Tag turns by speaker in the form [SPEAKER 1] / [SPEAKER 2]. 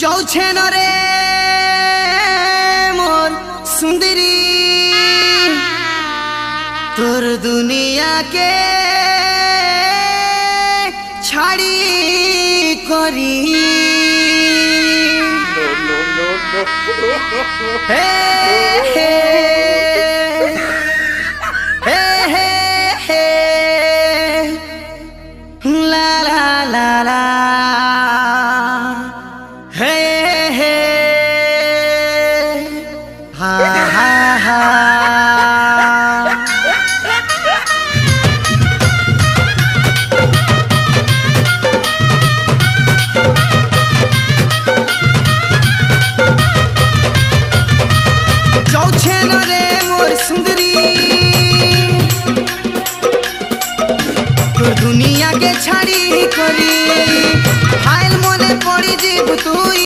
[SPEAKER 1] चौछे न रे मोर सुंदरी तोर दुनिया के छाड़ी करी हे हे हे हे हे ला ला ला ला हे